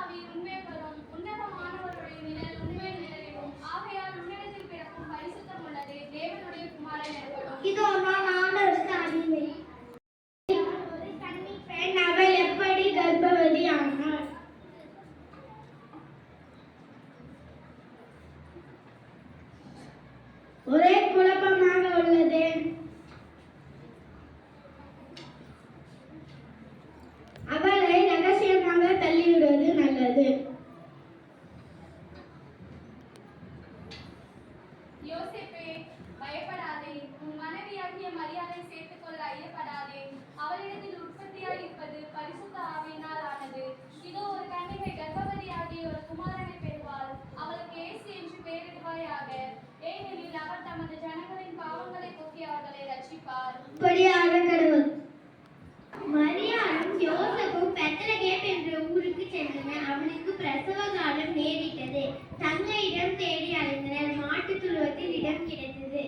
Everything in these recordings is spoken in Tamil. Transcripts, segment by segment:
ஆவி உண்மை பெறும், உன்னதமானவருடைய நிழல் உண்மை நிழலிடும். ஆகையால் உன்னிடத்தில் பிறக்கும் பரிசுத்தம் உள்ளது தேவனுடைய குமாரன் எனப்படும். இதோ நான் ஆண்டவருக்கு அடிமை. ஒரு கன்னி பெண், அவள் எப்படி கர்ப்பவதி ஆனாள்? ஒரே குழப்பமாக உள்ளது. அவளை ரகசியமாக தள்ளிவிடுவது நல்லது. யோசேப்பே, பயப்படாதே. உன் மனைவியாகிய மரியாதை சேர்த்துக் கொள்ள ஐயப்படாதே. அவளிடத்தில் உற்பத்தியாய் இருப்பது பரிசுத்த ஆவியினால் ஆனது. இதோ ஒரு கன்னிகை கர்ப்பவதியாகி ஒரு குமாரனை பெறுவாள். அவளுக்கு இயேசு என்று பெயரிடுவாயாக. ஏனெனில் அவர் தமது ஜனங்களின் பாவங்களை போக்கி அவர்களை ரட்சிப்பார். மரியாளும் யோசேப்பும் பெத்லகேம் என்ற ஊருக்கு சென்றனர். அவனுக்கு பிரசவ காலம் நேரிட்டது. தங்கையிடம் தேடி அலைந்தனர். மாட்டுத் தொழுவத்தில் இடம் கிடைத்தது.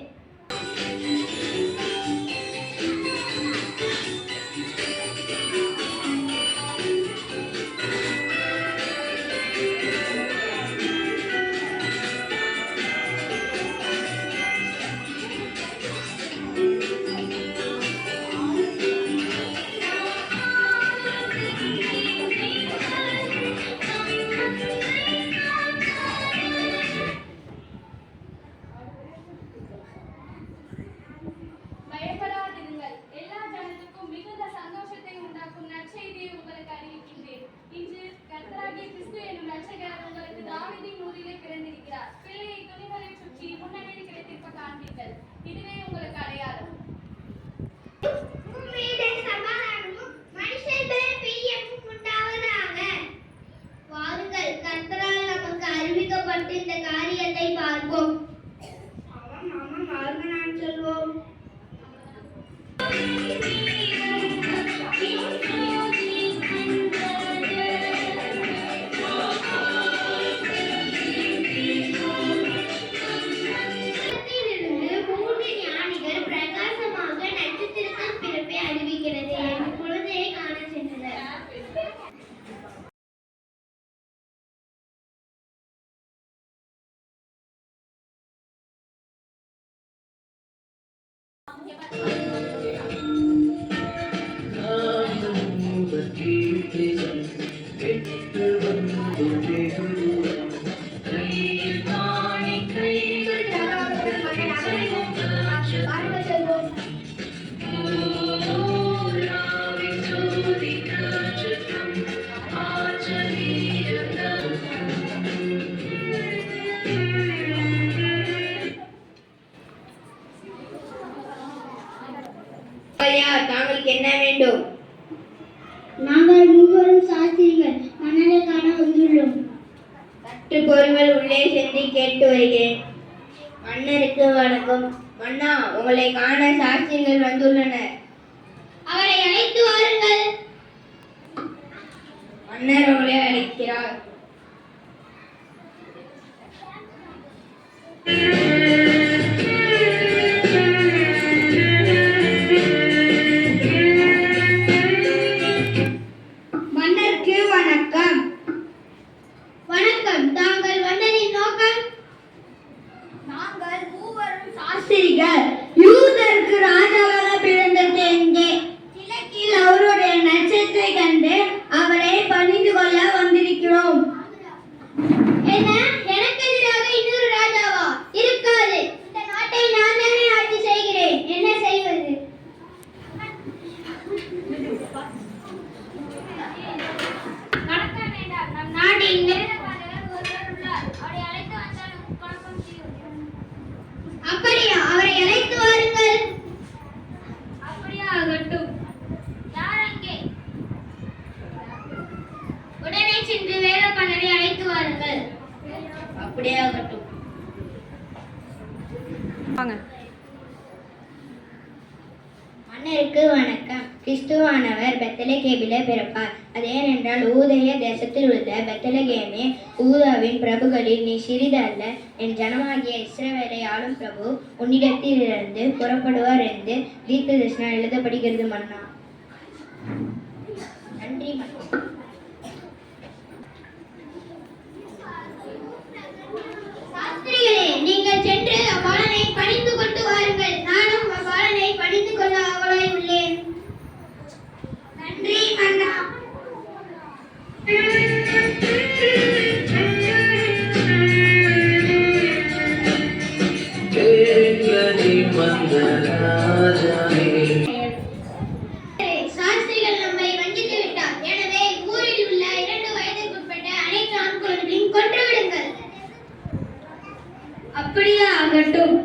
பயப்படாதிருங்கள். எல்லா ஜனத்துக்கும் மிகுந்த சந்தோஷத்தை உண்டாக்கும் நற்செய்தியை உங்களுக்கு அறிவிக்கின்றேன். இன்று கர்த்தராகிய கிறிஸ்து என்னும் இரட்சகர் உங்களுக்கு தாவீதின் ஊரிலே பிறந்திருக்கிறார். பிள்ளையை துணிகளை சுற்றி முன்னணியில் கிடைத்திருப்ப காண்பீர்கள். இதுவே உங்களுக்கு அடையாளம். வாருங்கள், கர்த்தரால் நமக்கு அறிவிக்கப்பட்ட இந்த காரியத்தை பார்ப்போம். நான் சொல்வோம். தாங்களுக்கு என்ன வேண்டும்? நாங்கள் மூவரும் சாஸ்திரிகள் மன்னரை காண வந்துள்ளோம். சற்று பொறுமையில் உள்ளே சென்று கேட்டு வருகிறேன். மன்னருக்கு வணக்கம். மன்னா, உங்களை காண சாஸ்திரிகள் வந்துள்ளனர். அவரை அழைத்து வாருங்கள். மன்னர் உங்களை அழைக்கிறார். மன்னருக்கு வணக்கம். வணக்கம். தாங்கள் வந்ததின் நோக்கம்? நாங்கள் மூவரும் சாஸ்திரிகள் யூதருக்கு ராஜாவாக பிறந்தது எங்கே கிழக்கில் அவருடைய நட்சத்திரத்தை கண்டு அவரை பணிந்து கொள்ள வந்திருக்கிறோம். என்ன, எனக்கு எதிராக இன்னொரு ராஜாவா? இருக்காது. இந்த நாட்டை நான் தானே ஆட்சி செய்கிறேன். என்ன செய்வது? நடக்க வேண்டாம். நம் நாட்டின் ஒருவர் உள்ளார். அவரை அழைத்து வந்தால் குழப்பம் செய்யும். அப்படியா? அவரை அழைத்து வாருங்கள். அப்படியா ஆகட்டும். யார் அங்கே? உடனே சென்று வேத பண்ணரை அழைத்து வாருங்கள். அப்படியே ஆகட்டும். மன்னருக்கு வணக்கம். கிறிஸ்துவானவர் பெத்லகேமிலே பிறப்பார். அதேனென்றால் யூதேய தேசத்தில் உள்ள பெத்லகேமே, யூதாவின் பிரபுகளில் நீ சிறிதல்ல. என் ஜனமாகிய இஸ்ரவேலை ஆளும் பிரபு உன்னிடத்திலிருந்து புறப்படுவார் என்று தீர்க்கதரிசனம் எழுதப்படுகிறது. மன்னா, நன்றி மன்னா. மந்திரிகளே, நீங்கள் சென்று அவ்வாளனை பணிந்து கொண்டு வாருங்கள். நானும் அவ்வாளனை பணிந்து கொள்ள ஆவலாய் உள்ளேன். நன்றி மன்னா. சாஸ்திரிகள் நம்மை வஞ்சித்து விட்டார். எனவே ஊரில் உள்ள 2 வயதுக்குட்பட்ட அனைத்து ஆண் குழந்தைகளையும் கொன்று விடுங்கள். அப்படியே ஆகட்டும்.